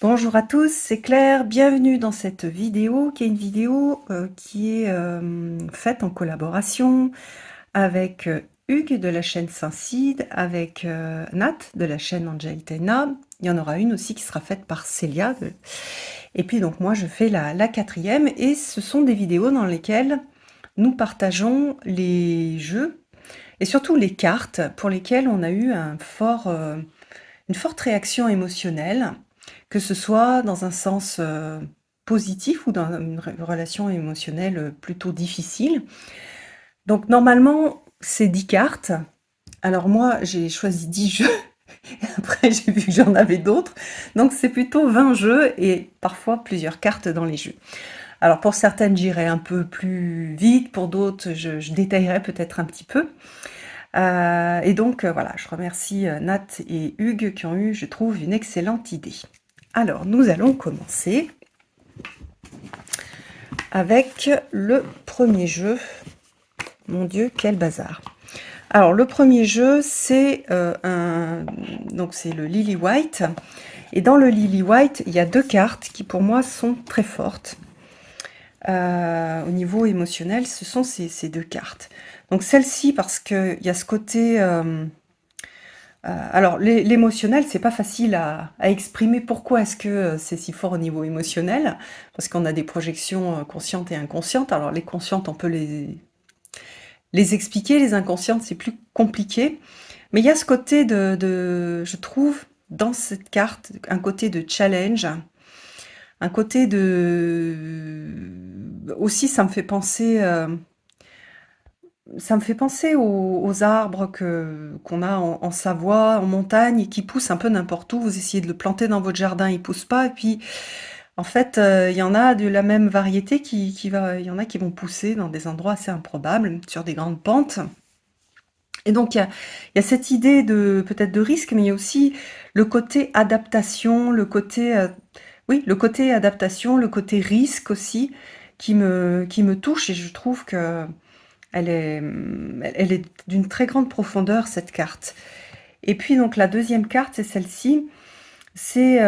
Bonjour à tous, c'est Claire, bienvenue dans cette vidéo qui est une vidéo qui est faite en collaboration avec Hugues de la chaîne Saint-Cide, avec Nat de la chaîne Angelitena. Il y en aura une aussi qui sera faite par Célia. Et puis donc moi je fais la quatrième et ce sont des vidéos dans lesquelles nous partageons les jeux et surtout les cartes pour lesquelles on a eu une forte réaction émotionnelle, que ce soit dans un sens positif ou dans une relation émotionnelle plutôt difficile. Donc normalement, c'est 10 cartes. Alors moi, j'ai choisi 10 jeux. Après, j'ai vu que j'en avais d'autres. Donc c'est plutôt 20 jeux et parfois plusieurs cartes dans les jeux. Alors pour certaines, j'irai un peu plus vite. Pour d'autres, je détaillerai peut-être un petit peu. Et donc voilà, je remercie Nat et Hugues qui ont eu, je trouve, une excellente idée. Alors, nous allons commencer avec le premier jeu. Mon Dieu, quel bazar. Alors, le premier jeu, c'est donc c'est le Lily White. Et dans le Lily White, il y a deux cartes qui, pour moi, sont très fortes. Au niveau émotionnel, ce sont ces deux cartes. Donc, celle-ci, parce qu'il y a ce côté... alors, l'émotionnel, c'est pas facile à exprimer. Pourquoi est-ce que c'est si fort au niveau émotionnel? Parce qu'on a des projections conscientes et inconscientes. Alors, les conscientes, on peut les expliquer. Les inconscientes, c'est plus compliqué. Mais il y a ce côté je trouve, dans cette carte, un côté de challenge, un côté aussi, ça me fait penser... ça me fait penser aux arbres qu'on a en Savoie, en montagne, et qui poussent un peu n'importe où. Vous essayez de le planter dans votre jardin, il pousse pas. Et puis, en fait, il y en a de la même variété il y en a qui vont pousser dans des endroits assez improbables, sur des grandes pentes. Et donc, il y a cette idée peut-être de risque, mais il y a aussi le côté adaptation, le côté adaptation, le côté risque aussi, qui me touche, et je trouve que elle est d'une très grande profondeur, cette carte. Et puis donc la deuxième carte, c'est celle-ci. C'est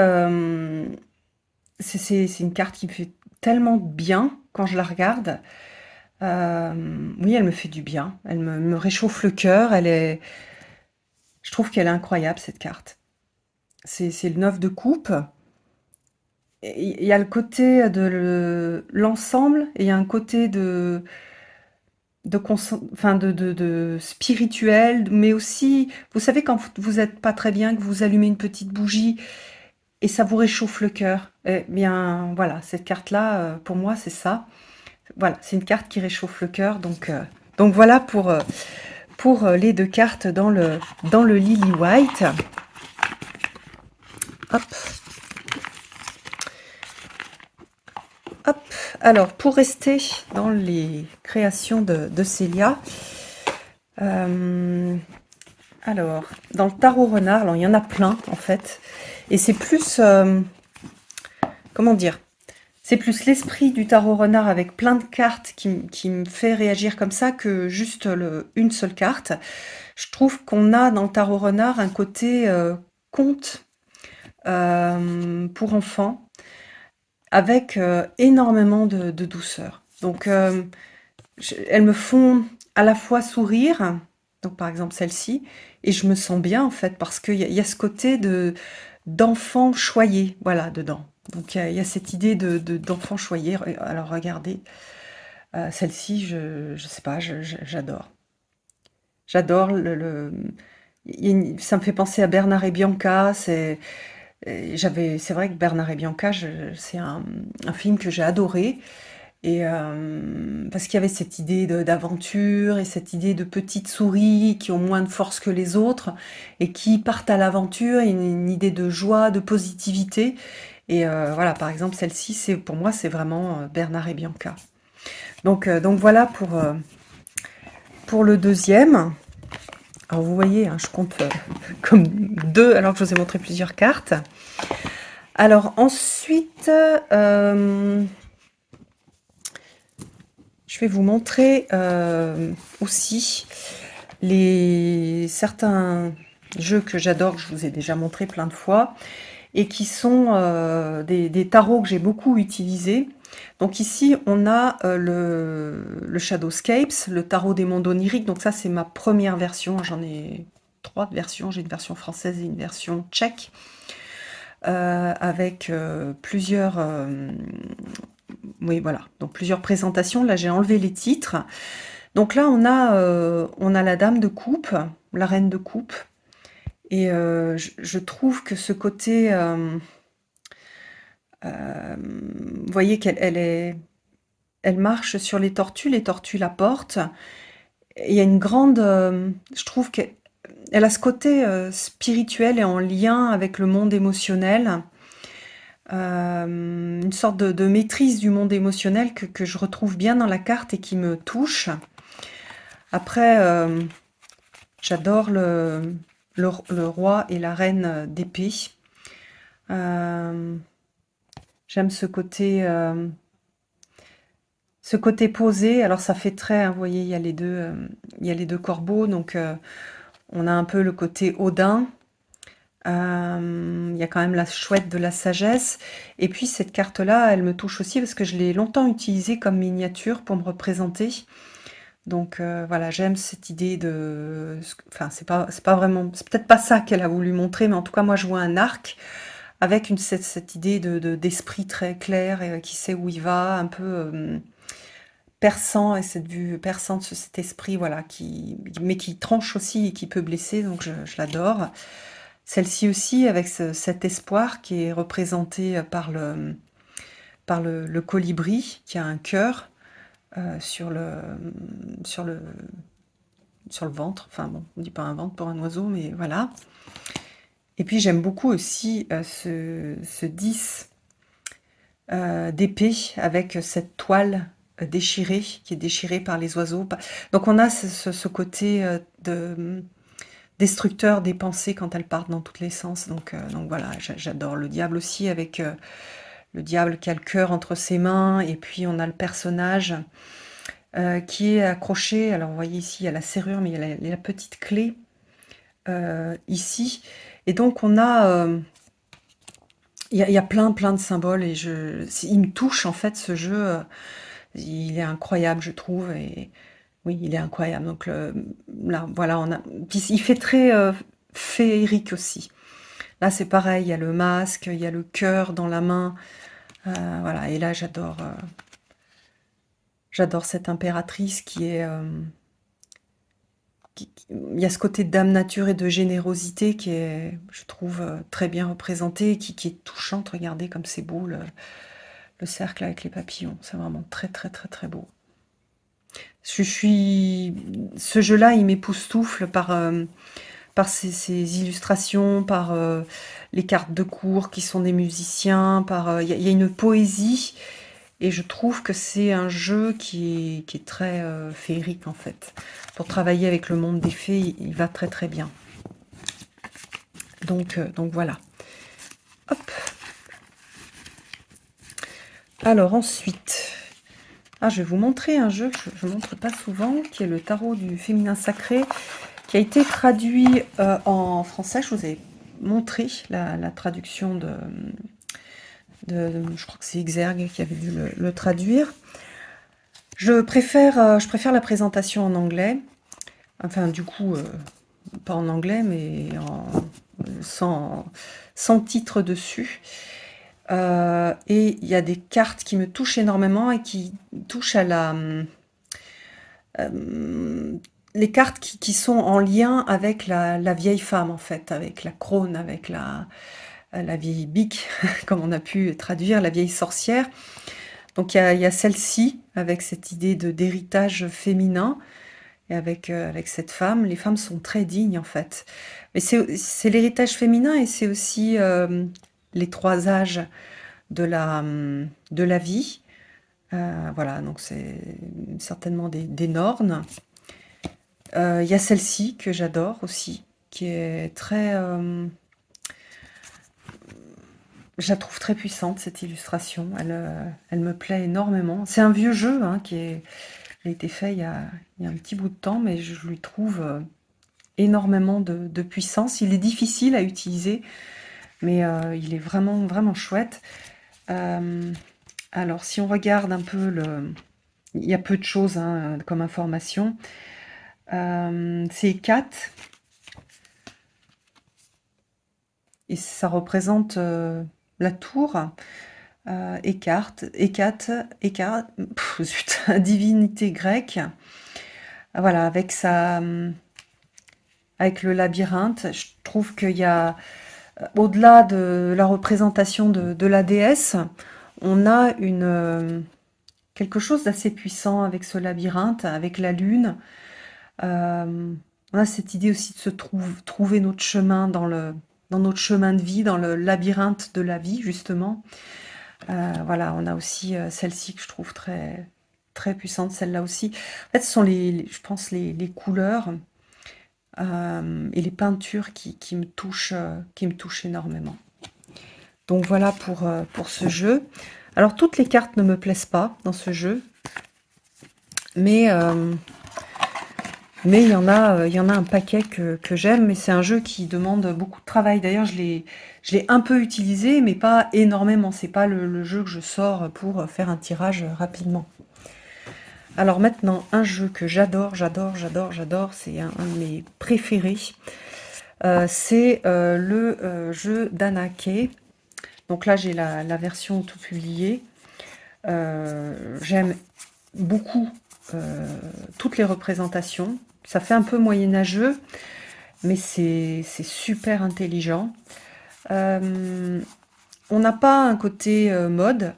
c'est une carte qui me fait tellement bien quand je la regarde. Oui, elle me fait du bien. Elle me réchauffe le cœur. Je trouve qu'elle est incroyable, cette carte. C'est le 9 de coupe. Il y a le côté de l'ensemble et il y a un côté de spirituel, mais aussi, vous savez, quand vous êtes pas très bien, que vous allumez une petite bougie et ça vous réchauffe le cœur. Eh bien, voilà, cette carte-là, pour moi, c'est ça. Voilà, c'est une carte qui réchauffe le cœur. Donc voilà pour les deux cartes dans le Lily White. Hop. Hop. Alors, pour rester dans les créations de Célia, alors, dans le tarot renard, alors il y en a plein en fait, et c'est plus, comment dire, c'est plus l'esprit du tarot renard avec plein de cartes qui me fait réagir comme ça que juste une seule carte. Je trouve qu'on a dans le tarot renard un côté conte pour enfants avec énormément de douceur. Donc, elles me font à la fois sourire, donc par exemple celle-ci, et je me sens bien en fait parce qu'il y a ce côté d'enfant choyé, voilà, dedans. Donc il y a cette idée d'enfant choyé. Alors regardez, celle-ci, je sais pas, j'adore. J'adore ça me fait penser à Bernard et Bianca. C'est vrai que Bernard et Bianca, c'est un film que j'ai adoré. Et parce qu'il y avait cette idée d'aventure et cette idée de petites souris qui ont moins de force que les autres et qui partent à l'aventure, et une idée de joie, de positivité. Et voilà, par exemple, celle-ci, pour moi, c'est vraiment Bernard et Bianca. Donc voilà pour le deuxième. Alors vous voyez, hein, je compte comme deux alors que je vous ai montré plusieurs cartes. Alors ensuite... je vais vous montrer aussi certains jeux que j'adore, que je vous ai déjà montré plein de fois. et qui sont des tarots que j'ai beaucoup utilisés. Donc ici, on a le Shadowscapes, le tarot des mondes oniriques. Donc ça, c'est ma première version. J'en ai 3 versions. J'ai une version française et une version tchèque. Avec plusieurs... oui, voilà. Donc plusieurs présentations. Là, j'ai enlevé les titres. Donc là, on a la dame de coupe, la reine de coupe. Et je trouve que ce côté... vous voyez elle marche sur les tortues la portent. Il y a une grande... je trouve qu'elle a ce côté spirituel et en lien avec le monde émotionnel. Une sorte de maîtrise du monde émotionnel que je retrouve bien dans la carte et qui me touche. Après, j'adore le roi et la reine d'épée. J'aime ce côté posé. Alors ça fait très, hein, vous voyez, il y a les deux corbeaux, donc on a un peu le côté Odin. Il y a quand même la chouette de la sagesse. Et puis cette carte-là, elle me touche aussi parce que je l'ai longtemps utilisée comme miniature pour me représenter. Donc voilà, j'aime cette idée de... Enfin, c'est pas vraiment... C'est peut-être pas ça qu'elle a voulu montrer, mais en tout cas, moi, je vois un arc avec cette idée d'esprit très clair et qui sait où il va, un peu perçant, et cette vue perçante, cet esprit, voilà, mais qui tranche aussi et qui peut blesser, donc je l'adore. Celle-ci aussi, avec cet espoir qui est représenté par le colibri, qui a un cœur sur le ventre. Enfin bon, on dit pas un ventre pour un oiseau, mais voilà. Et puis j'aime beaucoup aussi ce 10 d'épée avec cette toile déchirée, qui est déchirée par les oiseaux. Donc on a ce côté destructeur des pensées quand elles partent dans tous les sens. Donc voilà, j'adore. Le diable aussi, avec le diable qui a le cœur entre ses mains, et puis on a le personnage qui est accroché. Alors vous voyez ici, il y a la serrure, mais il y a la petite clé ici. Et donc on a... il y a plein de symboles, et il me touche en fait ce jeu. Il est incroyable, je trouve. Et oui, il est incroyable. Donc là, voilà, puis il fait très féerique aussi. Là, c'est pareil, il y a le masque, il y a le cœur dans la main. Voilà, et là, j'adore cette impératrice qui est... il y a ce côté de dame nature et de générosité qui est, je trouve, très bien représenté, qui est touchante. Regardez comme c'est beau, le cercle avec les papillons. C'est vraiment très, très, très, très beau. Ce jeu-là, il m'époustoufle par ses illustrations, par les cartes de cours qui sont des musiciens, il y a une poésie, et je trouve que c'est un jeu qui est très féerique en fait. Pour travailler avec le monde des fées, il va très très bien. Donc voilà. Hop. Alors ensuite, je vais vous montrer un jeu que je ne montre pas souvent, qui est le tarot du féminin sacré, qui a été traduit en français. Je vous ai montré la traduction je crois que c'est Exergue qui avait dû le traduire. Je préfère la présentation en anglais. Enfin, du coup, pas en anglais, mais sans titre dessus. Et il y a des cartes qui me touchent énormément et qui touchent à les cartes qui sont en lien avec la vieille femme, en fait, avec la crone, avec la vieille bique, comme on a pu traduire, la vieille sorcière. Donc il y a celle-ci, avec cette idée d'héritage féminin, et avec cette femme. Les femmes sont très dignes, en fait. Mais c'est l'héritage féminin, et c'est aussi les 3 âges de la vie. Voilà, donc c'est certainement des nornes. Il y a celle-ci que j'adore aussi, qui est très... je la trouve très puissante, cette illustration. Elle me plaît énormément. C'est un vieux jeu hein, qui a été fait il y a un petit bout de temps, mais je lui trouve énormément de puissance. Il est difficile à utiliser, mais il est vraiment, vraiment chouette. Alors, si on regarde un peu il y a peu de choses hein, comme information. C'est 4 et ça représente la tour. Hécate, zut, divinité grecque. Voilà, avec le labyrinthe, je trouve qu'il y a, au-delà de la représentation de la déesse, on a quelque chose d'assez puissant avec ce labyrinthe, avec la lune. On a cette idée aussi de trouver notre chemin dans notre chemin de vie, dans le labyrinthe de la vie, justement. Voilà, on a aussi celle-ci que je trouve très, très puissante, celle-là aussi. En fait, ce sont je pense, les couleurs et les peintures qui me touchent énormément. Donc voilà pour ce jeu. Alors, toutes les cartes ne me plaisent pas dans ce jeu, mais il y en a, un paquet que j'aime, mais c'est un jeu qui demande beaucoup de travail. D'ailleurs, je l'ai un peu utilisé, mais pas énormément. C'est pas le jeu que je sors pour faire un tirage rapidement. Alors maintenant, un jeu que j'adore, c'est un de mes préférés. C'est le jeu d'Anna Kay. Donc là, j'ai la version auto-publiée. J'aime beaucoup toutes les représentations. Ça fait un peu moyenâgeux, mais c'est super intelligent. On n'a pas un côté mode,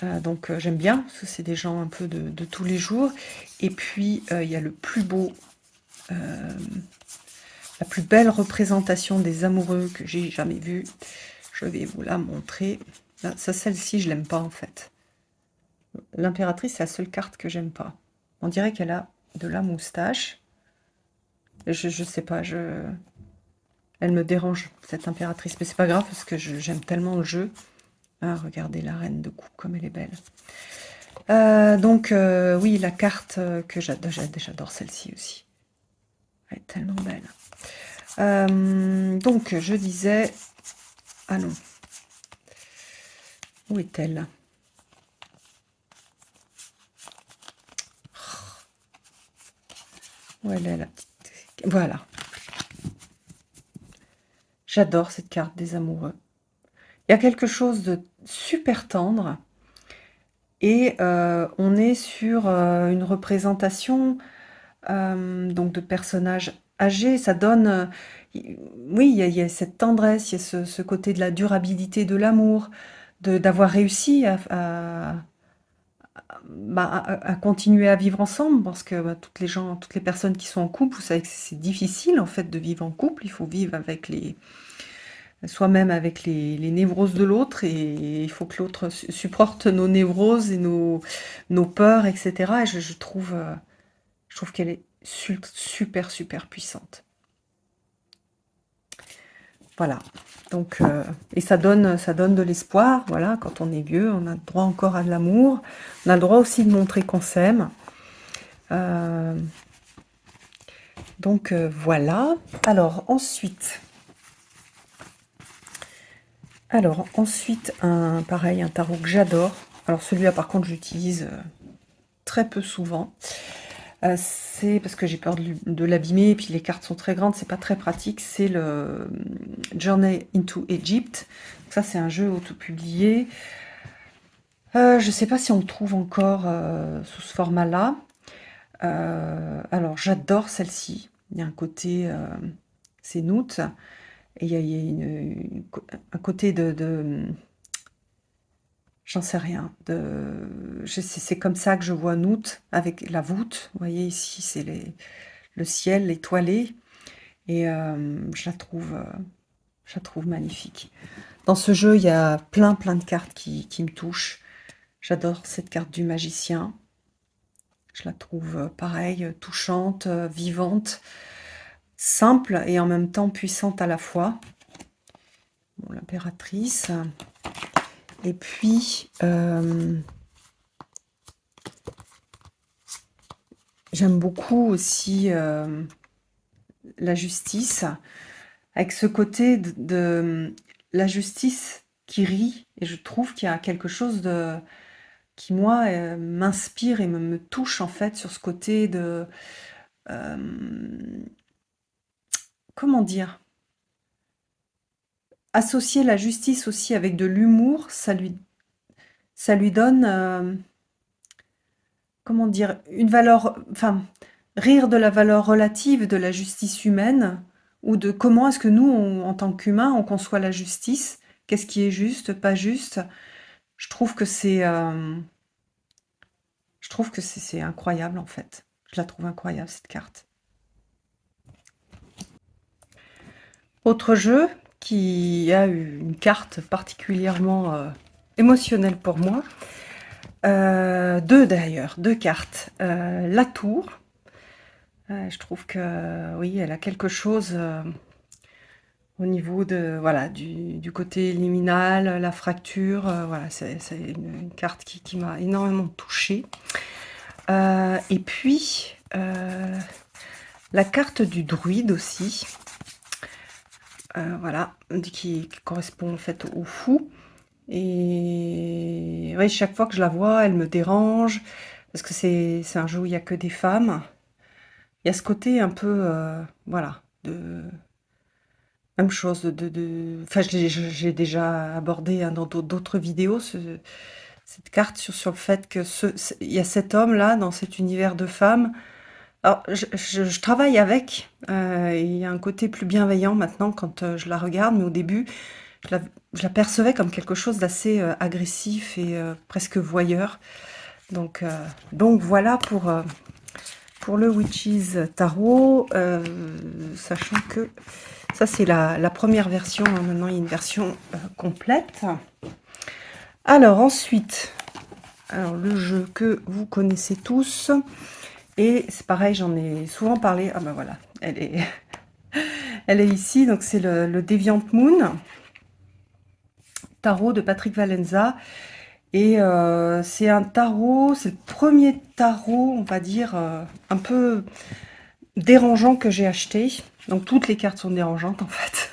donc j'aime bien, parce que c'est des gens un peu de tous les jours. Et puis, il y a le plus beau, la plus belle représentation des amoureux que j'ai jamais vue. Je vais vous la montrer. Là, ça, celle-ci, je l'aime pas, en fait. L'impératrice, c'est la seule carte que j'aime pas. On dirait qu'elle a de la moustache. Je sais pas, elle me dérange, cette impératrice. Mais c'est pas grave, parce que j'aime tellement le jeu. Ah, regardez la reine de coupe, comme elle est belle. Donc, oui, la carte que j'adore celle-ci aussi. Elle est tellement belle. Donc, je disais... Ah non. Où est-elle? Où elle est, la petite... Voilà. J'adore cette carte des amoureux. Il y a quelque chose de super tendre. Et on est sur une représentation donc de personnages âgés. Ça donne... oui, il y a cette tendresse, il y a ce côté de la durabilité de l'amour, d'avoir réussi à continuer à vivre ensemble, parce que toutes les personnes qui sont en couple, vous savez que c'est difficile en fait de vivre en couple. Il faut vivre avec soi-même avec les névroses de l'autre, et il faut que l'autre supporte nos névroses et nos peurs, etc. Et je trouve qu'elle est super, super puissante. Voilà. Donc, et ça donne de l'espoir. Voilà, quand on est vieux, on a le droit encore à de l'amour. On a le droit aussi de montrer qu'on s'aime. Donc, voilà. Alors, ensuite, pareil, un tarot que j'adore. Alors, celui-là, par contre, j'utilise très peu souvent. C'est parce que j'ai peur de l'abîmer, et puis les cartes sont très grandes, c'est pas très pratique. C'est le Journey into Egypt. Donc ça, c'est un jeu auto-publié. Je sais pas si on le trouve encore sous ce format-là. Alors, j'adore celle-ci. Il y a un côté... c'est Noot. Et il y a un côté j'en sais rien. C'est comme ça que je vois Noot, avec la voûte. Vous voyez ici, c'est le ciel étoilé. Et je la trouve magnifique. Dans ce jeu, il y a plein de cartes qui me touchent. J'adore cette carte du magicien. Je la trouve pareil, touchante, vivante, simple et en même temps puissante à la fois. Bon, l'impératrice. Et puis, j'aime beaucoup aussi la justice, avec ce côté la justice qui rit, et je trouve qu'il y a quelque chose de qui moi, m'inspire et me touche en fait sur ce côté de, hem, comment dire? Associer la justice aussi avec de l'humour, ça lui donne, comment dire? Une valeur, enfin, rire de la valeur relative de la justice humaine, ou de comment est-ce que nous, en tant qu'humains, on conçoit la justice. Qu'est-ce qui est juste, pas juste? Je trouve que c'est incroyable en fait. Je la trouve incroyable cette carte. Autre jeu qui a eu une carte particulièrement émotionnelle pour moi. Deux d'ailleurs, deux cartes. La tour. Je trouve que oui, elle a quelque chose au niveau de voilà du côté liminal, la fracture. Voilà, c'est une carte qui m'a énormément touchée. Et puis la carte du druide aussi. Voilà, qui correspond en fait au fou. Et oui, chaque fois que je la vois, elle me dérange, parce que c'est un jeu où il y a que des femmes. Il y a ce côté un peu, voilà, de même chose enfin, j'ai déjà abordé, hein, dans d'autres vidéos, cette carte sur le fait que il y a cet homme-là, dans cet univers de femmes. Alors, je travaille avec, et il y a un côté plus bienveillant maintenant quand je la regarde, mais au début, je la percevais comme quelque chose d'assez agressif et presque voyeur. Donc, voilà pour le Witches Tarot, sachant que ça c'est la première version, hein. Maintenant il y a une version complète. Alors ensuite, le jeu que vous connaissez tous, et c'est pareil, j'en ai souvent parlé. Ah ben voilà, elle est ici, donc c'est le Deviant Moon, tarot de Patrick Valenza. Et c'est un tarot, c'est le premier tarot, on va dire, un peu dérangeant que j'ai acheté. Donc toutes les cartes sont dérangeantes en fait.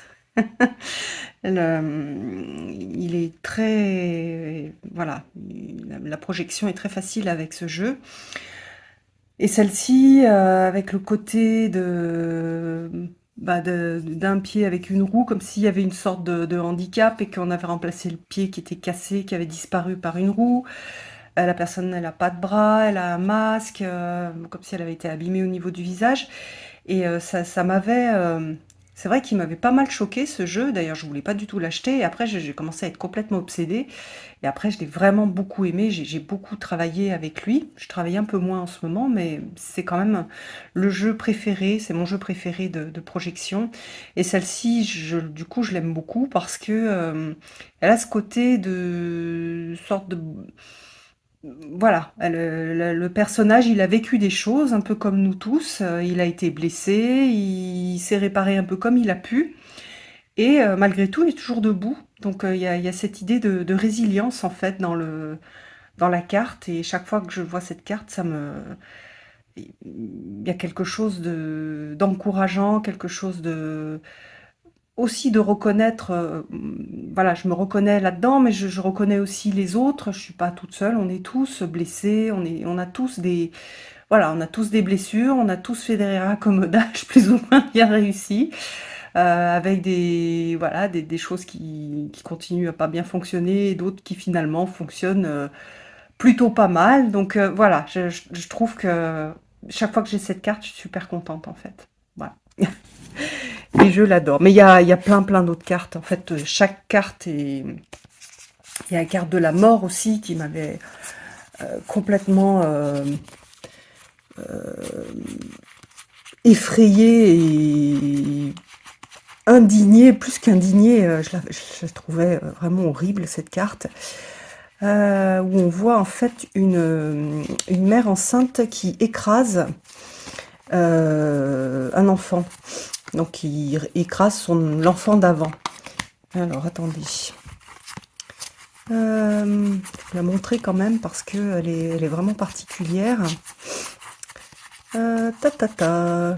Il est très... Voilà, la projection est très facile avec ce jeu. Et celle-ci, avec le côté d'un pied avec une roue, comme s'il y avait une sorte de handicap et qu'on avait remplacé le pied qui était cassé, qui avait disparu par une roue. La personne, elle a pas de bras, elle a un masque, comme si elle avait été abîmée au niveau du visage. Et ça m'avait... c'est vrai qu'il m'avait pas mal choqué ce jeu. D'ailleurs, je voulais pas du tout l'acheter. Et après, j'ai commencé à être complètement obsédée. Et après, je l'ai vraiment beaucoup aimé. J'ai beaucoup travaillé avec lui. Je travaille un peu moins en ce moment, mais c'est quand même le jeu préféré. C'est mon jeu préféré de projection. Et celle-ci, du coup, je l'aime beaucoup parce que elle a ce côté de sorte de... Voilà, le personnage, il a vécu des choses, un peu comme nous tous. Il a été blessé, il s'est réparé un peu comme il a pu. Et malgré tout, il est toujours debout. Donc il y a cette idée de résilience, en fait, dans la carte. Et chaque fois que je vois cette carte, il y a quelque chose d'encourageant, quelque chose aussi de reconnaître, voilà, je me reconnais là-dedans, mais je reconnais aussi les autres. Je suis pas toute seule, on est tous blessés, on a tous des, voilà, on a tous des blessures, on a tous fait des raccommodages plus ou moins bien réussis, avec voilà, des choses qui continuent à pas bien fonctionner et d'autres qui finalement fonctionnent plutôt pas mal. Donc voilà, je trouve que chaque fois que j'ai cette carte, je suis super contente en fait. Voilà. Et je l'adore. Mais il y a plein d'autres cartes. En fait, chaque carte est... Il y a la carte de la mort aussi qui m'avait complètement effrayée et indignée, plus qu'indignée. Je la trouvais vraiment horrible, cette carte. Où on voit en fait une mère enceinte qui écrase un enfant. Donc, il écrase l'enfant d'avant. Alors, attendez. Je vais la montrer quand même parce qu'elle est vraiment particulière. Ta ta ta.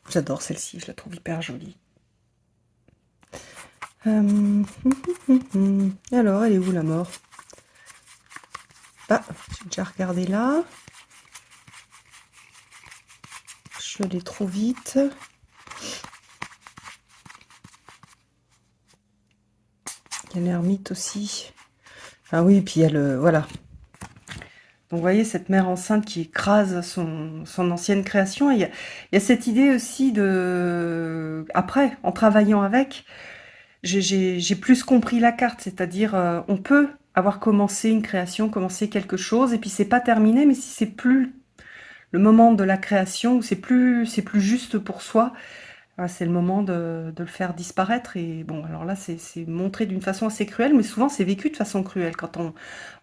J'adore celle-ci, je la trouve hyper jolie. Alors, elle est où la mort? Ah, j'ai déjà regardé là. Je suis allée trop vite. Il y a l'ermite aussi. Ah oui, puis il y a le... Voilà. Donc vous voyez cette mère enceinte qui écrase son ancienne création. Et il y a cette idée aussi de... Après, en travaillant avec, j'ai plus compris la carte. C'est-à-dire, on peut avoir commencé une création, commencé quelque chose, et puis c'est pas terminé, mais si c'est plus le moment de la création, ou c'est plus juste pour soi, c'est le moment de le faire disparaître. Et bon, alors là, c'est montré d'une façon assez cruelle, mais souvent c'est vécu de façon cruelle. Quand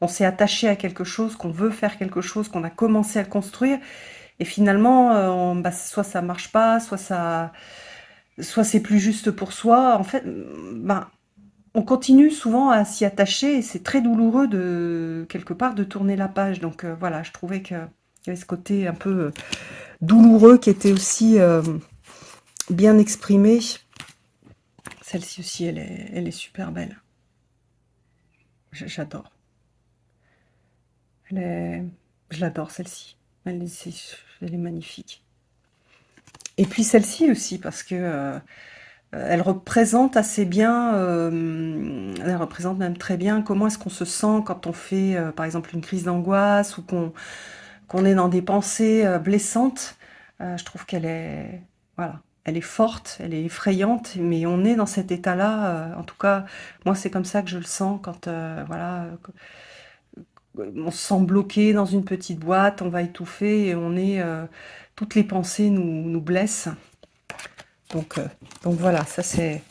on s'est attaché à quelque chose, qu'on veut faire quelque chose, qu'on a commencé à le construire, et finalement, bah, soit ça marche pas, soit c'est plus juste pour soi. En fait, ben, on continue souvent à s'y attacher, et c'est très douloureux de, quelque part, de tourner la page. Donc voilà, je trouvais qu'il y avait ce côté un peu douloureux qui était aussi bien exprimé. Celle-ci aussi, elle est super belle. J'adore. Je l'adore, celle-ci. Elle est magnifique. Et puis celle-ci aussi, parce que elle représente assez bien, elle représente même très bien comment est-ce qu'on se sent quand on fait, par exemple, une crise d'angoisse, ou qu'on est dans des pensées blessantes. Je trouve qu'elle est, voilà, elle est forte, elle est effrayante, mais on est dans cet état-là. En tout cas, moi, c'est comme ça que je le sens quand, voilà, on se sent bloqué dans une petite boîte, on va étouffer, et toutes les pensées nous blessent. Donc, euh, donc voilà, ça c'est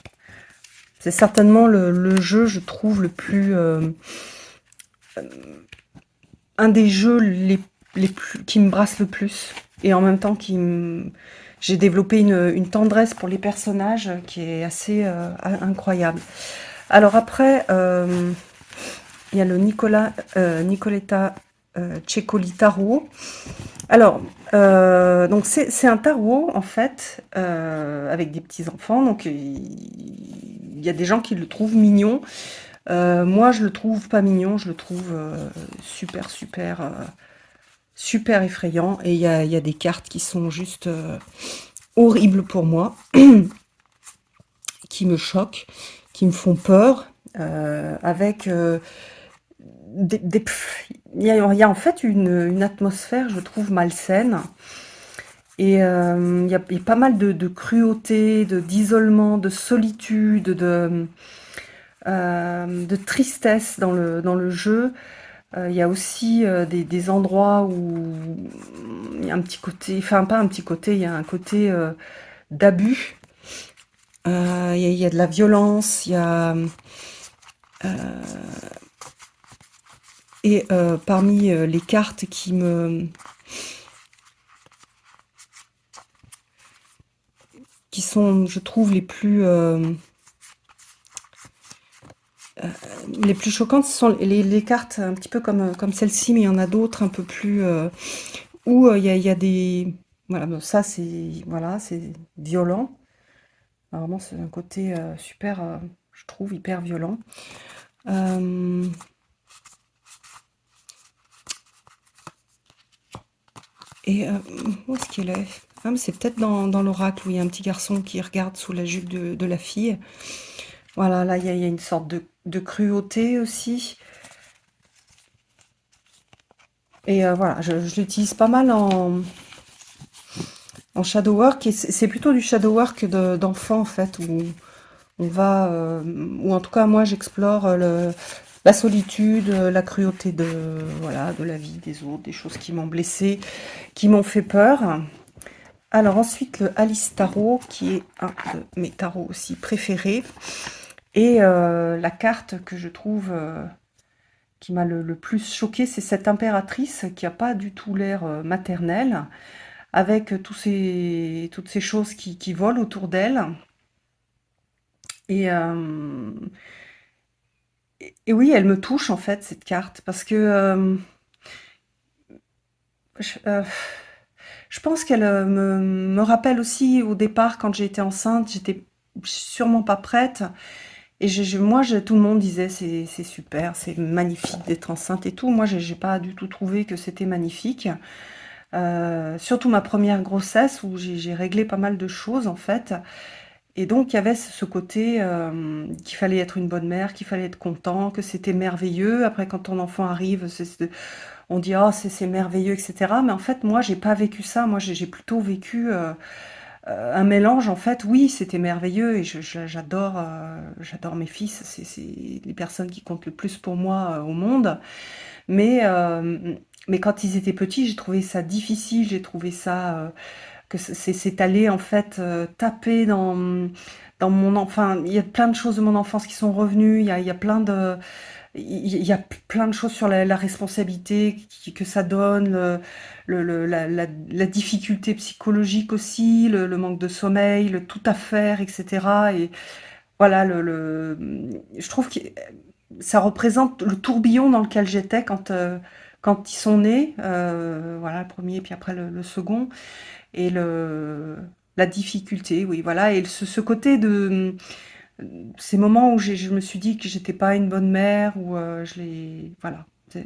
certainement le jeu, je trouve, le plus un des jeux les plus qui me brasse le plus, et en même temps j'ai développé une tendresse pour les personnages qui est assez incroyable. Alors après, il y a le Nicoletta Ceccoli tarot. Alors, donc c'est un tarot en fait, avec des petits enfants. Donc il y a des gens qui le trouvent mignon. Moi, je le trouve pas mignon. Je le trouve super super super effrayant. Et il y a des cartes qui sont juste horribles pour moi, qui me choquent, qui me font peur, avec il y a en fait une atmosphère, je trouve, malsaine. Et il y a pas mal de cruauté, d'isolement, de solitude, de tristesse dans le jeu. Il y a aussi des endroits où il y a un petit côté, enfin pas un petit côté, il y a un côté d'abus. Il y a de la violence, il y a... Et parmi les cartes qui sont, je trouve, les plus choquantes, ce sont les cartes un petit peu comme celle-ci, mais il y en a d'autres un peu plus... où il y a des... Voilà, bon, ça c'est voilà, c'est violent. Vraiment, c'est un côté super, je trouve, hyper violent. Euh, et où est-ce qu'il est? Ah, mais c'est peut-être dans l'oracle où il y a un petit garçon qui regarde sous la jupe de la fille. Voilà, là, il y a une sorte de cruauté aussi. Et voilà, je l'utilise pas mal en shadow work. Et c'est plutôt du shadow work d'enfant, en fait, où on va... ou en tout cas, moi, j'explore la solitude, la cruauté voilà, de la vie des autres, des choses qui m'ont blessée, qui m'ont fait peur. Alors ensuite, le Alice Tarot, qui est un de mes tarots aussi préférés. Et la carte que je trouve qui m'a le plus choquée, c'est cette impératrice qui n'a pas du tout l'air maternel, avec toutes ces choses qui volent autour d'elle. Et, et oui, elle me touche en fait, cette carte, parce que je, Je pense qu'elle me rappelle aussi au départ quand j'ai été enceinte, j'étais sûrement pas prête. Et tout le monde disait c'est super, c'est magnifique d'être enceinte et tout. Moi, j'ai pas du tout trouvé que c'était magnifique. Surtout ma première grossesse où j'ai réglé pas mal de choses en fait. Et donc il y avait ce côté qu'il fallait être une bonne mère, qu'il fallait être content, que c'était merveilleux. Après, quand ton enfant arrive, on dit oh c'est merveilleux, etc. Mais en fait, moi, j'ai pas vécu ça. Moi, j'ai plutôt vécu un mélange, en fait, oui, c'était merveilleux et j'adore mes fils, c'est les personnes qui comptent le plus pour moi au monde. Mais, mais quand ils étaient petits, j'ai trouvé ça difficile, j'ai trouvé ça que c'est allé en fait taper dans mon enfin, il y a plein de choses de mon enfance qui sont revenues, il y a plein de il y a plein de choses sur la responsabilité que ça donne, la difficulté psychologique aussi, le manque de sommeil, le tout à faire, etc. Et voilà, je trouve que ça représente le tourbillon dans lequel j'étais quand ils sont nés, voilà, le premier, puis après le second, et la difficulté, oui, voilà, et ce côté de ces moments où je me suis dit que j'étais pas une bonne mère, ou voilà, je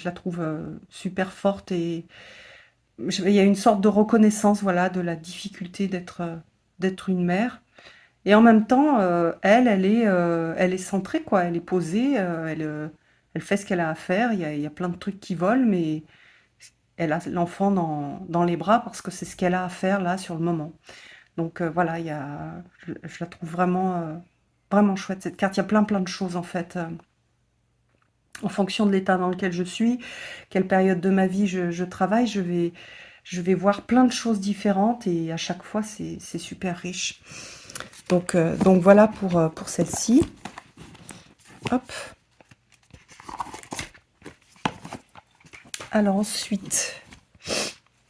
la trouve super forte et il y a une sorte de reconnaissance, voilà, de la difficulté d'être une mère. Et en même temps, elle est centrée, quoi. Elle est posée, elle fait ce qu'elle a à faire. Il y a plein de trucs qui volent, mais elle a l'enfant dans les bras parce que c'est ce qu'elle a à faire là sur le moment. Donc voilà, je la trouve vraiment chouette cette carte. Il y a plein de choses en fait. En fonction de l'état dans lequel je suis, quelle période de ma vie je travaille, je vais voir plein de choses différentes et à chaque fois c'est super riche. Donc voilà pour celle-ci. Hop. Alors ensuite,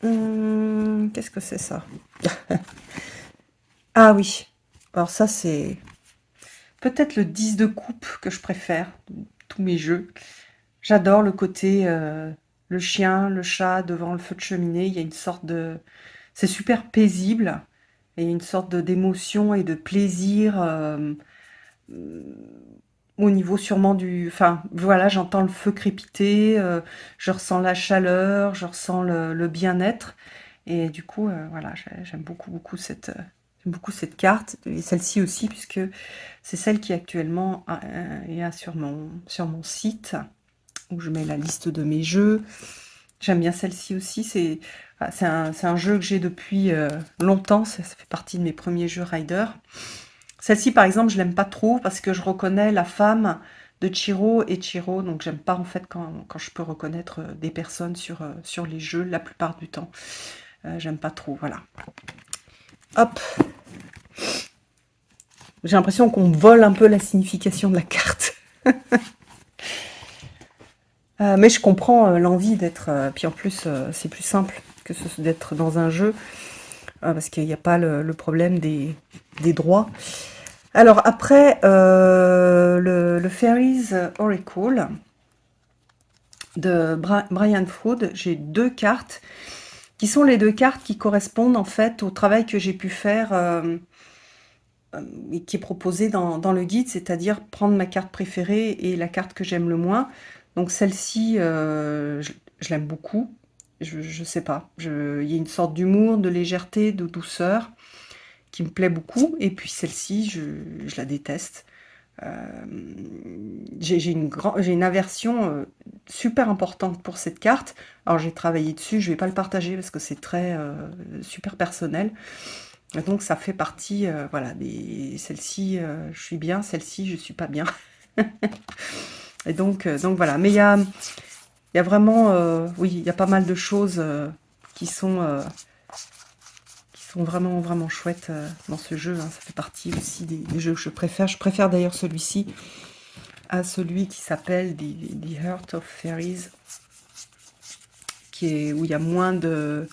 qu'est-ce que c'est ça? Ah oui, alors ça c'est peut-être le 10 de coupe que je préfère de tous mes jeux. J'adore le côté le chien, le chat devant le feu de cheminée. Il y a une sorte de... C'est super paisible. Et une sorte d'émotion et de plaisir au niveau sûrement du... Enfin, voilà, j'entends le feu crépiter, je ressens la chaleur, je ressens le bien-être. Et du coup, voilà, j'aime beaucoup cette carte. Et celle-ci aussi, puisque c'est celle qui actuellement est sur mon site, où je mets la liste de mes jeux. J'aime bien celle-ci aussi. C'est un jeu que j'ai depuis longtemps. Ça fait partie de mes premiers jeux Rider. Celle-ci, par exemple, je l'aime pas trop parce que je reconnais la femme de Chiro et Chiro. Donc, j'aime pas en fait quand je peux reconnaître des personnes sur les jeux la plupart du temps. J'aime pas trop. Voilà. Hop. J'ai l'impression qu'on vole un peu la signification de la carte. Mais je comprends l'envie d'être... puis en plus, c'est plus simple que d'être dans un jeu, parce qu'il n'y a pas le problème des droits. Alors après, le Fairies Oracle de Brian Froud, j'ai 2 cartes, qui sont les 2 cartes qui correspondent en fait au travail que j'ai pu faire, et qui est proposé dans le guide, c'est-à-dire prendre ma carte préférée et la carte que j'aime le moins. Donc celle-ci, je l'aime beaucoup. Je sais pas. Il y a une sorte d'humour, de légèreté, de douceur qui me plaît beaucoup. Et puis celle-ci, je la déteste. J'ai une aversion super importante pour cette carte. Alors j'ai travaillé dessus, je vais pas le partager parce que c'est très super personnel. Et donc ça fait partie, voilà, celle-ci, je suis bien, celle-ci, je suis pas bien. Et donc voilà. Mais il y a vraiment, oui, il y a pas mal de choses qui sont vraiment chouettes dans ce jeu. Hein. Ça fait partie aussi des jeux que je préfère. Je préfère d'ailleurs celui-ci à celui qui s'appelle The Heart of Fairies, où il y a moins de...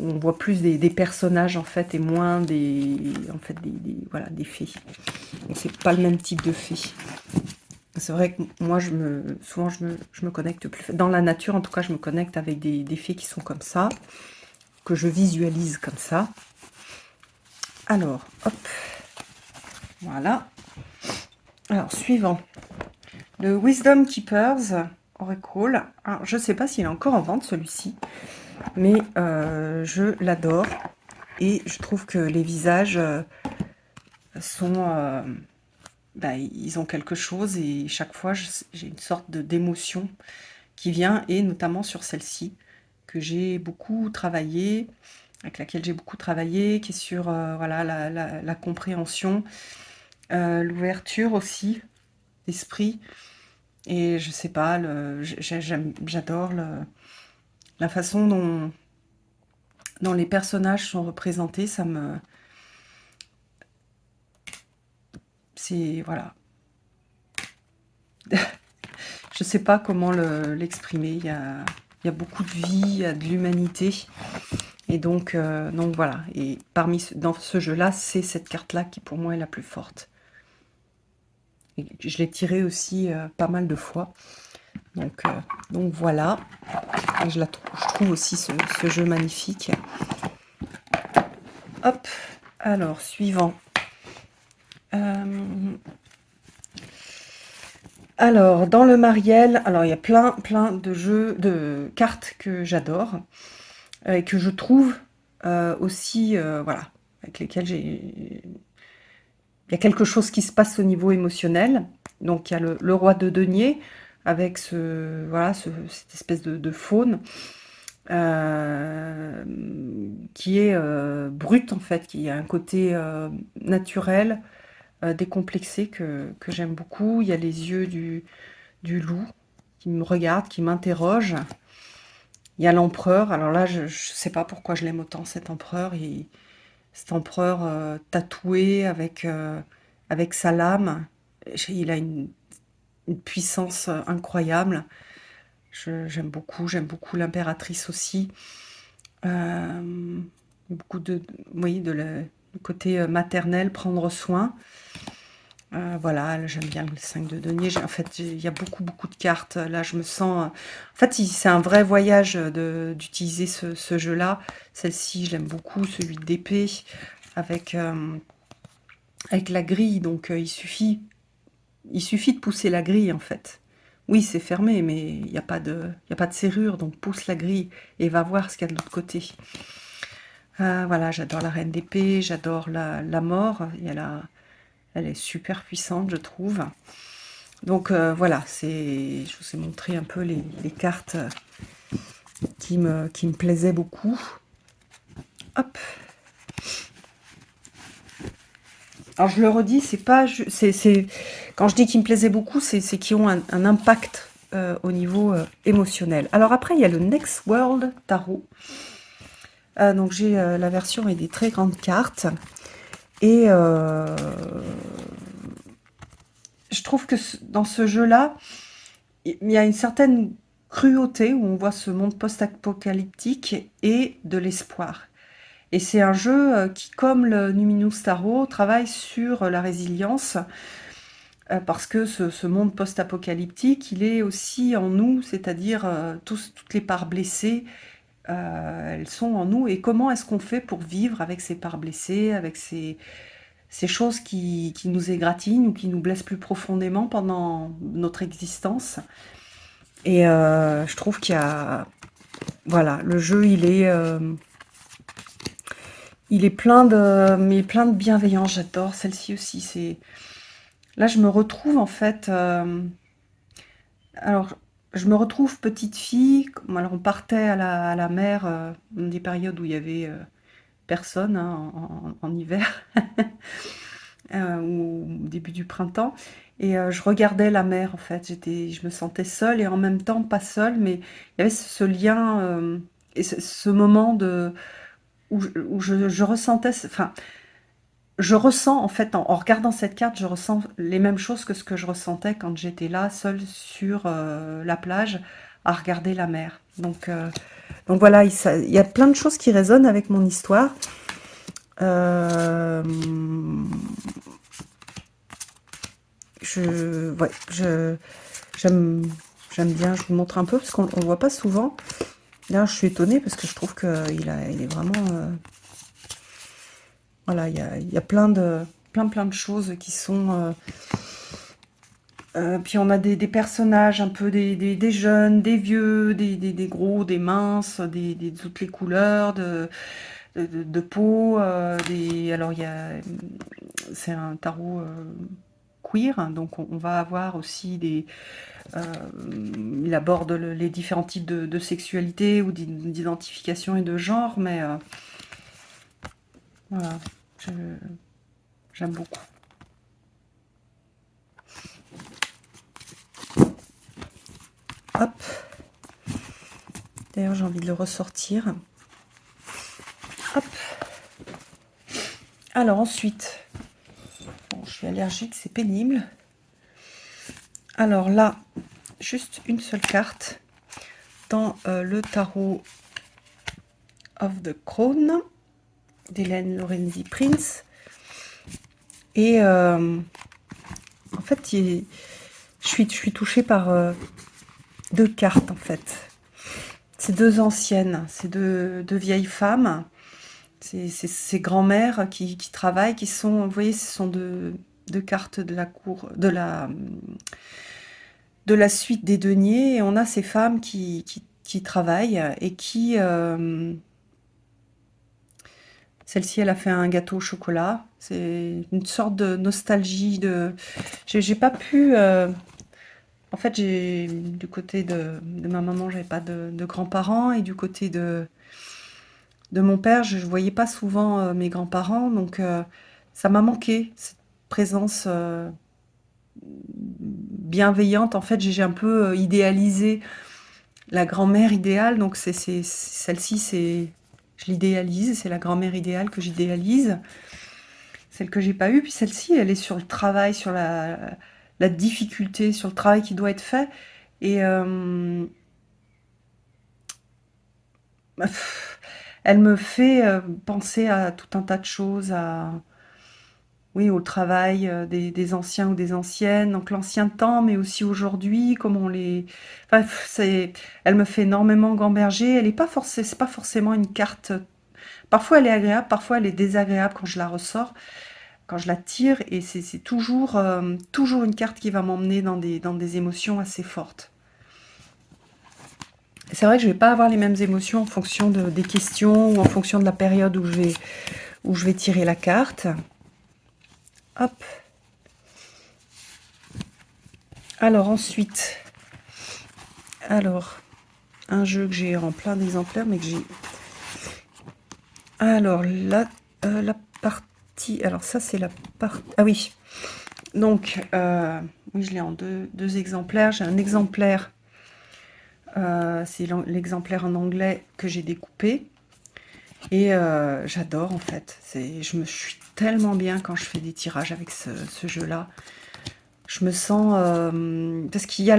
on voit plus des personnages en fait et moins voilà, des fées. Donc c'est pas le même type de fées. C'est vrai que moi, souvent, je me connecte plus... Dans la nature, en tout cas, je me connecte avec des fées qui sont comme ça, que je visualise comme ça. Alors, hop, voilà. Alors, suivant. Le Wisdom Keepers Oracle. Alors, je ne sais pas s'il est encore en vente, celui-ci, mais je l'adore. Et je trouve que les visages sont... bah, ils ont quelque chose et chaque fois, j'ai une sorte d'émotion qui vient, et notamment sur celle-ci, que j'ai beaucoup travaillé, avec laquelle j'ai beaucoup travaillé, qui est sur voilà, la compréhension, l'ouverture aussi d'esprit. Et je sais pas, j'adore la façon dont les personnages sont représentés. C'est... Voilà. Je sais pas comment l'exprimer. Il y a beaucoup de vie, il y a de l'humanité. Et donc voilà. Et dans ce jeu-là, c'est cette carte-là qui pour moi est la plus forte. Et je l'ai tirée aussi pas mal de fois. Donc voilà. Et je trouve aussi ce jeu magnifique. Hop. Alors, suivant. Alors, dans le Mariel, alors il y a plein de jeux, de cartes que j'adore et que je trouve aussi, voilà, avec lesquelles il y a quelque chose qui se passe au niveau émotionnel. Donc il y a le roi de denier avec voilà, cette espèce de faune qui est brute en fait, qui a un côté naturel, décomplexé que j'aime beaucoup. Il y a les yeux du loup qui me regarde, qui m'interroge. Il y a l'empereur. Alors là, je ne sais pas pourquoi je l'aime autant, cet empereur. Cet empereur tatoué avec sa lame. Il a une puissance incroyable. J'aime beaucoup l'impératrice aussi. Beaucoup oui, du côté maternel, prendre soin. Voilà, j'aime bien le 5 de denier. En fait, il y a beaucoup de cartes. Là, je me sens... En fait, c'est un vrai voyage d'utiliser ce jeu-là. Celle-ci, je l'aime beaucoup. Celui d'épée avec la grille. Donc, il suffit de pousser la grille, en fait. Oui, c'est fermé, mais il n'y a pas de serrure. Donc, pousse la grille et va voir ce qu'il y a de l'autre côté. Voilà, j'adore la reine d'épée. J'adore la mort. Elle est super puissante, je trouve. Donc voilà, je vous ai montré un peu les cartes qui me plaisaient beaucoup. Hop. Alors je le redis, c'est pas... quand je dis qu'ils me plaisaient beaucoup, c'est qu'ils ont un impact au niveau émotionnel. Alors après, il y a le Next World Tarot. Donc j'ai la version avec des très grandes cartes. Et je trouve que dans ce jeu-là, il y a une certaine cruauté où on voit ce monde post-apocalyptique et de l'espoir. Et c'est un jeu qui, comme le Numinous Tarot, travaille sur la résilience parce que ce monde post-apocalyptique, il est aussi en nous, c'est-à-dire toutes les parts blessées, elles sont en nous. Et comment est-ce qu'on fait pour vivre avec ces parts blessées, avec ces choses qui nous égratignent ou qui nous blessent plus profondément pendant notre existence? Et je trouve qu'il y a... Voilà, le jeu, il est plein de bienveillance. J'adore celle-ci aussi. Là, je me retrouve en fait... alors, je me retrouve petite fille. Alors, on partait à la mer dans des périodes où il y avait personne, hein, en hiver. Ou au début du printemps. Et je regardais la mer, en fait. Je me sentais seule et en même temps pas seule, mais il y avait ce lien et ce moment où je ressentais... Enfin, je ressens, en fait, en regardant cette carte, je ressens les mêmes choses que ce que je ressentais quand j'étais là, seule sur la plage, à regarder la mer. Donc voilà, il y a plein de choses qui résonnent avec mon histoire. ouais, j'aime bien. Je vous montre un peu parce qu'on ne voit pas souvent. Là, je suis étonnée parce que je trouve qu'il est vraiment... voilà, il y a plein de choses qui sont... puis on a des personnages un peu des jeunes, des vieux, des gros, des minces, de toutes les couleurs de peau. Alors c'est un tarot queer, hein, donc on va avoir aussi il aborde les différents types de sexualité ou d'identification et de genre, mais voilà, j'aime beaucoup. Hop. D'ailleurs, j'ai envie de le ressortir. Hop. Alors ensuite, bon, je suis allergique, c'est pénible. Alors là, juste une seule carte dans le tarot of the Crown d'Hélène Lorenzi Prince. Et en fait, je suis touchée par deux cartes en fait. C'est deux anciennes, c'est deux vieilles femmes. C'est ces grands-mères qui travaillent, qui sont, vous voyez, ce sont deux cartes de la cour, de la suite des deniers. Et on a ces femmes qui travaillent et qui... celle-ci, elle a fait un gâteau au chocolat. C'est une sorte de nostalgie de... J'ai pas pu... En fait, du côté de ma maman, j'avais pas de grands-parents. Et du côté de mon père, je voyais pas souvent mes grands-parents. Donc, ça m'a manqué, cette présence bienveillante. En fait, j'ai un peu idéalisé la grand-mère idéale. Donc, celle-ci, je l'idéalise. C'est la grand-mère idéale que j'idéalise. Celle que j'ai pas eue. Puis celle-ci, elle est sur le travail, sur la difficulté, sur le travail qui doit être fait. Et elle me fait penser à tout un tas de choses, oui, au travail des anciens ou des anciennes, donc l'ancien temps, mais aussi aujourd'hui, comment on les... Enfin, elle me fait énormément gamberger. Elle est pas c'est pas forcément une carte... Parfois elle est agréable, parfois elle est désagréable quand je la ressors, quand je la tire, et c'est toujours, toujours une carte qui va m'emmener dans des émotions assez fortes. C'est vrai que je vais pas avoir les mêmes émotions en fonction des questions ou en fonction de la période où je vais tirer la carte. Hop. Alors ensuite, un jeu que j'ai en plein d'exemplaires, mais que j'ai... Alors la partie... Alors ça c'est la partie... Ah oui. Donc, oui, je l'ai en deux exemplaires. J'ai un exemplaire, c'est l'exemplaire en anglais que j'ai découpé. Et j'adore en fait. Je suis tellement bien quand je fais des tirages avec ce jeu-là. Je me sens... parce qu'il y a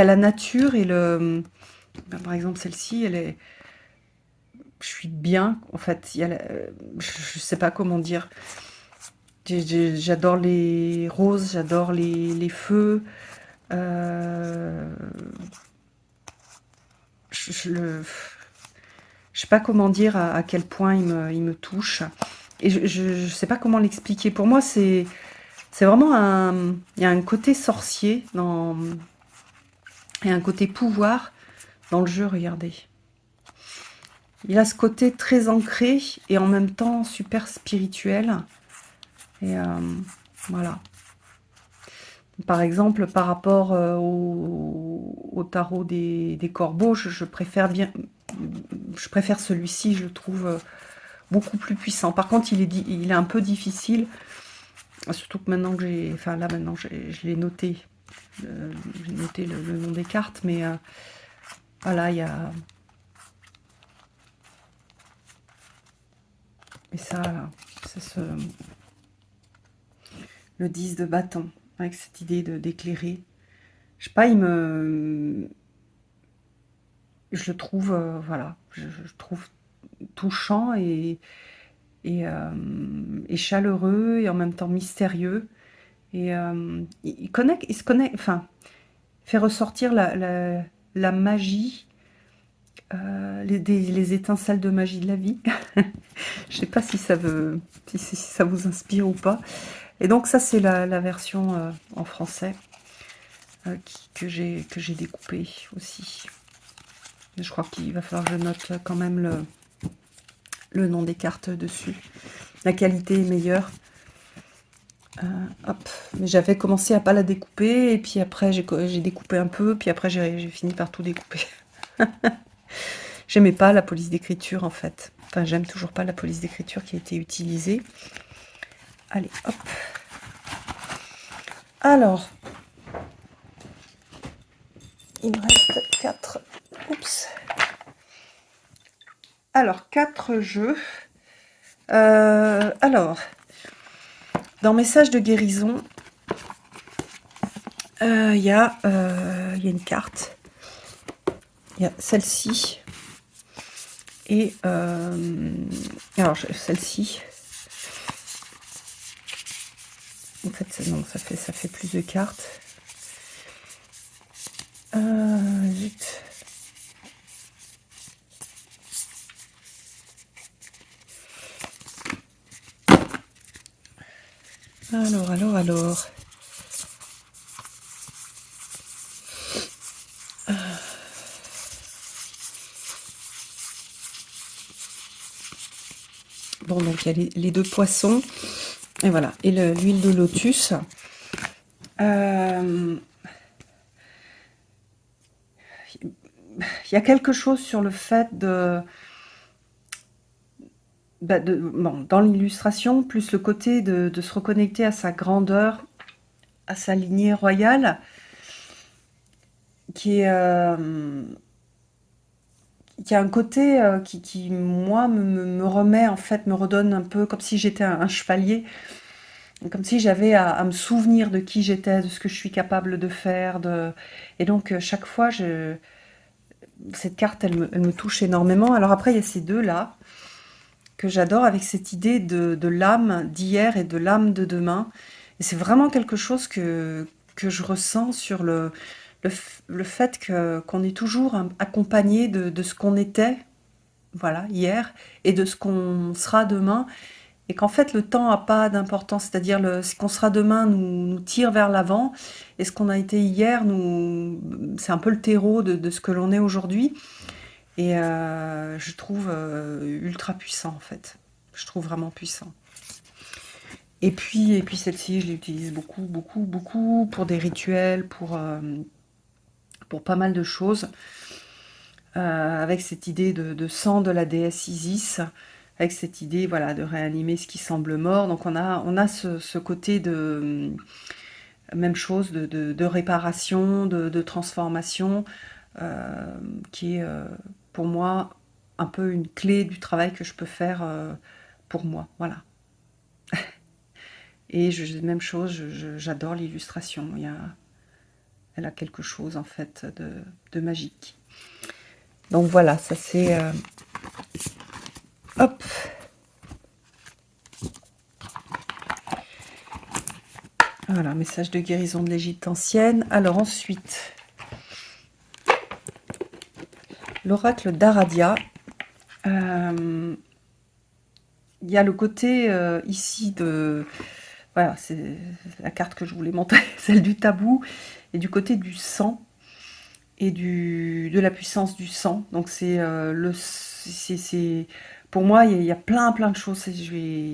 la nature et le... Ben, par exemple, celle-ci, elle est... Je suis bien, en fait. Je sais pas comment dire. J'adore les roses, j'adore les feux. Je sais pas comment dire à quel point il me touche. Et je sais pas comment l'expliquer. Pour moi, c'est vraiment il y a un côté sorcier et un côté pouvoir dans le jeu, regardez. Il a ce côté très ancré et en même temps super spirituel. Et voilà. Par exemple, par rapport au tarot des corbeaux, je préfère celui-ci, je le trouve beaucoup plus puissant. Par contre, il est un peu difficile, surtout que maintenant que j'ai... Enfin là, maintenant, je l'ai noté. J'ai noté le nom des cartes, mais voilà, il y a... Et ça, là, c'est le 10 de bâton, avec cette idée d'éclairer. Je sais pas, je le trouve, voilà, je trouve touchant et chaleureux et en même temps mystérieux. Et il se connaît, enfin, fait ressortir la magie, les étincelles de magie de la vie. Je sais pas si ça si ça vous inspire ou pas. Et donc ça, c'est la version en français que j'ai découpée aussi. Je crois qu'il va falloir que je note quand même le nom des cartes dessus. La qualité est meilleure. Hop. Mais j'avais commencé à pas la découper, et puis après j'ai découpé un peu, puis après j'ai fini par tout découper. J'aimais pas la police d'écriture en fait. Enfin, j'aime toujours pas la police d'écriture qui a été utilisée. Allez, hop. Alors, il me reste 4. Oups. Alors, 4 jeux. Alors, dans Message de guérison, il y a une carte. Il y a celle-ci. Et alors, celle-ci. En fait, non, ça fait plus de cartes. Zut. Alors. Bon, donc il y a les deux poissons. Et voilà. Et l'huile de lotus. Il y a quelque chose sur le fait bon, dans l'illustration, plus le côté de se reconnecter à sa grandeur, à sa lignée royale, qui a un côté qui moi, me remet, en fait, me redonne un peu comme si j'étais un chevalier, comme si j'avais à me souvenir de qui j'étais, de ce que je suis capable de faire. Et donc, chaque fois, cette carte, elle me touche énormément. Alors après, il y a ces deux-là que j'adore, avec cette idée de l'âme d'hier et de l'âme de demain. Et c'est vraiment quelque chose que je ressens sur le fait qu'on est toujours accompagné de ce qu'on était, voilà, hier, et de ce qu'on sera demain, et qu'en fait le temps n'a pas d'importance, c'est-à-dire ce qu'on sera demain nous tire vers l'avant, et ce qu'on a été hier, c'est un peu le terreau de ce que l'on est aujourd'hui. Et je trouve ultra puissant en fait. Je trouve vraiment puissant. Et puis celle-ci, je l'utilise beaucoup pour des rituels, pour pas mal de choses. Avec cette idée de sang de la déesse Isis, avec cette idée, voilà, de réanimer ce qui semble mort. Donc on a ce côté de même chose, de réparation, de transformation, qui est pour moi un peu une clé du travail que je peux faire pour moi. Voilà. Et même chose, j'adore l'illustration. Elle a quelque chose en fait de magique. Donc voilà, ça c'est... hop. Voilà, message de guérison de l'Égypte ancienne. Alors ensuite, l'oracle d'Aradia. Il y a le côté ici de... Voilà, c'est la carte que je voulais montrer, celle du tabou, et du côté du sang, et de la puissance du sang. Donc c'est pour moi, il y a plein de choses.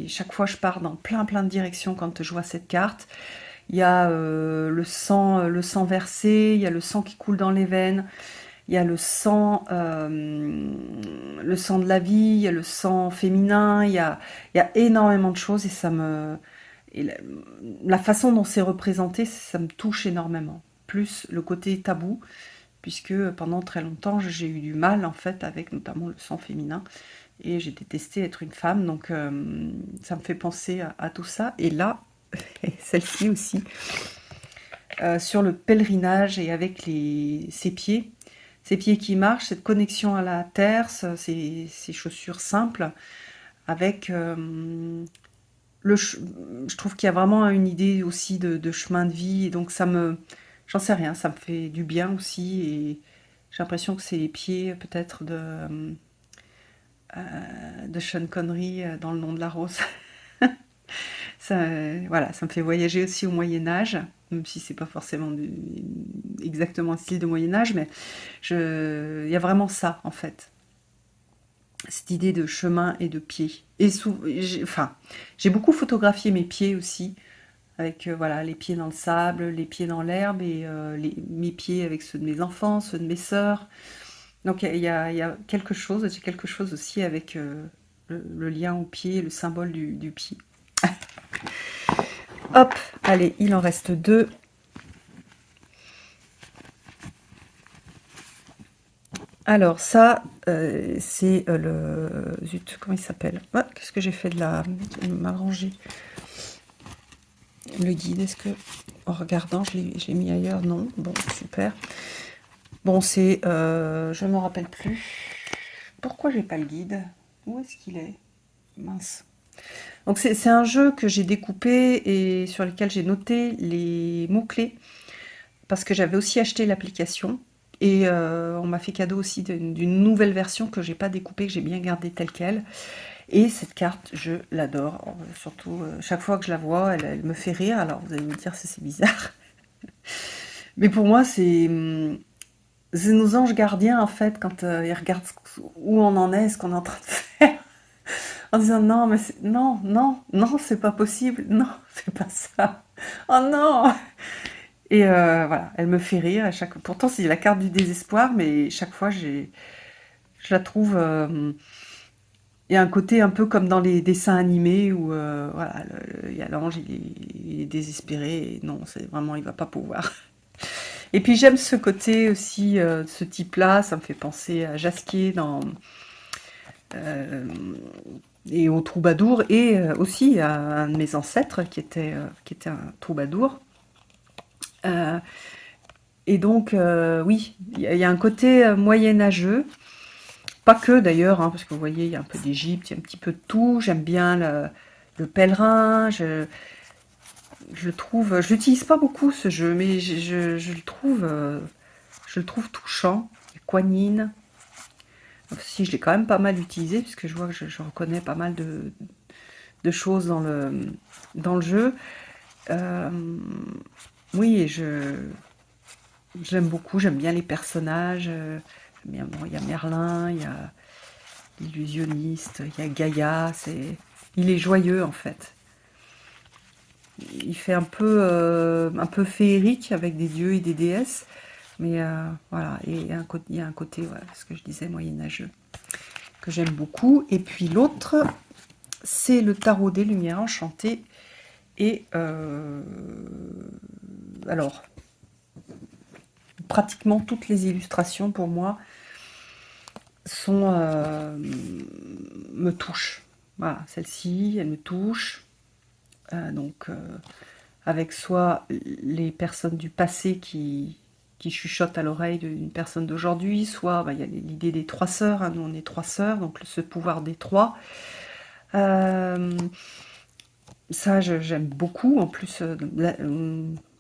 Chaque fois, je pars dans plein de directions quand je vois cette carte. Il y a le sang versé, il y a le sang qui coule dans les veines, il y a le sang de la vie, il y a le sang féminin, il y a énormément de choses, et et la façon dont c'est représenté, ça me touche énormément. Plus le côté tabou, puisque pendant très longtemps, j'ai eu du mal en fait avec notamment le sang féminin, et j'ai détesté être une femme, donc ça me fait penser à tout ça. Et là, celle-ci aussi, sur le pèlerinage et avec ses pieds qui marchent, cette connexion à la terre, ces chaussures simples, avec le je trouve qu'il y a vraiment une idée aussi de chemin de vie, et donc j'en sais rien, ça me fait du bien aussi, et j'ai l'impression que c'est les pieds peut-être de Sean Connery dans Le nom de la rose. Ça, voilà, ça me fait voyager aussi au Moyen Âge, même si c'est pas forcément exactement un style de Moyen Âge, mais il y a vraiment ça en fait, cette idée de chemin et de pied. Et enfin, j'ai beaucoup photographié mes pieds aussi, avec voilà, les pieds dans le sable, les pieds dans l'herbe, et mes pieds avec ceux de mes enfants, ceux de mes sœurs. Donc il y a quelque chose, j'ai quelque chose aussi avec le lien au pied, le symbole du pied. Hop, allez, il en reste deux. Alors ça, c'est le... Zut, comment il s'appelle? Ah, qu'est-ce que j'ai fait de la... mal rangé. Le guide, est-ce que... En regardant, je l'ai mis ailleurs? Non. Bon, super. Bon, c'est... je ne me rappelle plus. Pourquoi j'ai pas le guide? Où est-ce qu'il est? Mince. Donc c'est un jeu que j'ai découpé et sur lequel j'ai noté les mots-clés, parce que j'avais aussi acheté l'application, et on m'a fait cadeau aussi d'une nouvelle version que j'ai pas découpée, que j'ai bien gardée telle quelle. Et cette carte, je l'adore. Surtout, chaque fois que je la vois, elle me fait rire. Alors vous allez me dire si c'est bizarre. Mais pour moi, c'est nos anges gardiens, en fait, quand ils regardent où on en est, ce qu'on est en train de faire. En disant non, mais non, non, non, c'est pas possible. Non, fais pas ça. Oh non! Et voilà, elle me fait rire. Pourtant, c'est la carte du désespoir, mais chaque fois, je la trouve... il y a un côté un peu comme dans les dessins animés où voilà, il y a l'ange, il est désespéré, et non, c'est vraiment, il va pas pouvoir. Et puis j'aime ce côté aussi, ce type-là, ça me fait penser à Jasquier euh, et au troubadour, et aussi à un de mes ancêtres qui était un troubadour. Euh, et donc, oui, il y a un côté moyenâgeux. Pas que d'ailleurs, hein, parce que vous voyez, il y a un peu d'Égypte, il y a un petit peu de tout. J'aime bien le pèlerin. Je le trouve, je l'utilise pas beaucoup ce jeu, mais je le trouve touchant. Quanine. Si, je l'ai quand même pas mal utilisé, puisque je vois que je reconnais pas mal de choses dans le jeu. Euh, oui, et j'aime beaucoup, j'aime bien les personnages. Bon, il y a Merlin, il y a l'illusionniste, il y a Gaïa, il est joyeux en fait. Il fait un peu féerique avec des dieux et des déesses, mais voilà, et il y a un côté, voilà, ce que je disais, moyenâgeux, que j'aime beaucoup. Et puis l'autre, c'est le tarot des Lumières enchantées. Et alors, pratiquement toutes les illustrations pour moi me touchent. Voilà, celle-ci, elle me touche. Donc, avec soit les personnes du passé qui chuchotent à l'oreille d'une personne d'aujourd'hui, soit bah, il y a l'idée des trois sœurs, hein, nous on est trois sœurs, donc ce pouvoir des trois. Euh, Ça, j'aime beaucoup. En plus,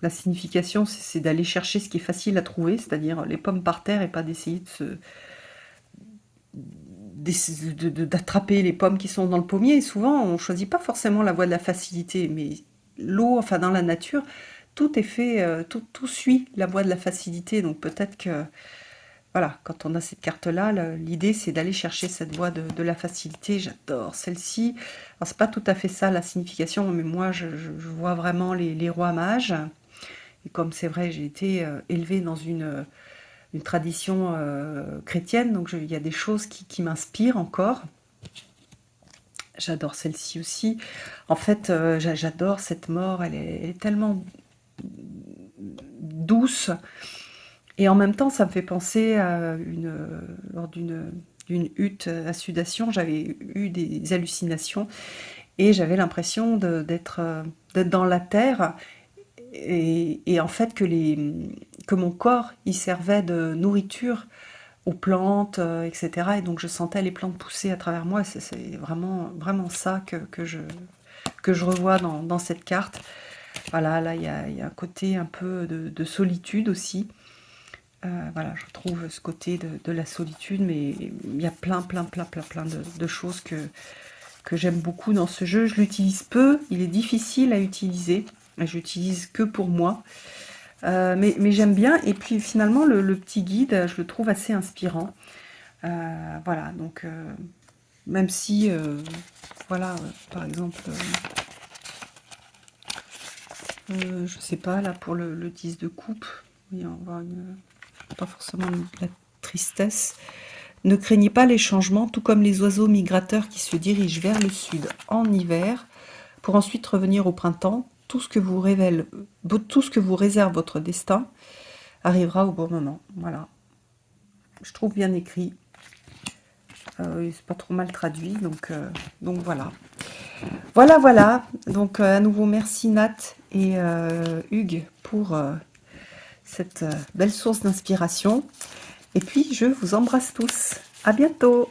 la signification, c'est d'aller chercher ce qui est facile à trouver, c'est-à-dire les pommes par terre, et pas d'essayer d'attraper les pommes qui sont dans le pommier. Et souvent, on choisit pas forcément la voie de la facilité, mais l'eau, enfin dans la nature, tout est fait, tout suit la voie de la facilité. Donc peut-être que, voilà, quand on a cette carte-là, l'idée c'est d'aller chercher cette voie de la facilité. J'adore celle-ci. Alors c'est pas tout à fait ça la signification, mais moi je vois vraiment les rois mages. Et comme c'est vrai, j'ai été élevée dans une tradition chrétienne, donc il y a des choses qui m'inspirent encore. J'adore celle-ci aussi. En fait, j'adore cette mort, elle est tellement douce, et en même temps, ça me fait penser à lors d'une hutte à sudation, j'avais eu des hallucinations, et j'avais l'impression d'être dans la terre, et en fait que mon corps, il servait de nourriture aux plantes, etc. Et donc je sentais les plantes pousser à travers moi. C'est vraiment, vraiment ça que que je revois dans cette carte. Voilà, là, il y a un côté un peu de solitude aussi. Voilà, je trouve ce côté de la solitude, mais il y a plein de choses que j'aime beaucoup dans ce jeu. Je l'utilise peu, il est difficile à utiliser. J'utilise que pour moi. Mais j'aime bien. Et puis finalement, le petit guide, je le trouve assez inspirant. Voilà, donc même si, voilà, par exemple, je sais pas, là pour le 10 de coupe, oui, on voit pas forcément de la tristesse. Ne craignez pas les changements, tout comme les oiseaux migrateurs qui se dirigent vers le sud en hiver, pour ensuite revenir au printemps. Tout ce que vous réserve votre destin arrivera au bon moment. Voilà. Je trouve bien écrit. C'est pas trop mal traduit, donc voilà. Voilà. Donc à nouveau, merci Nat et Hugues pour cette belle source d'inspiration. Et puis, je vous embrasse tous. À bientôt!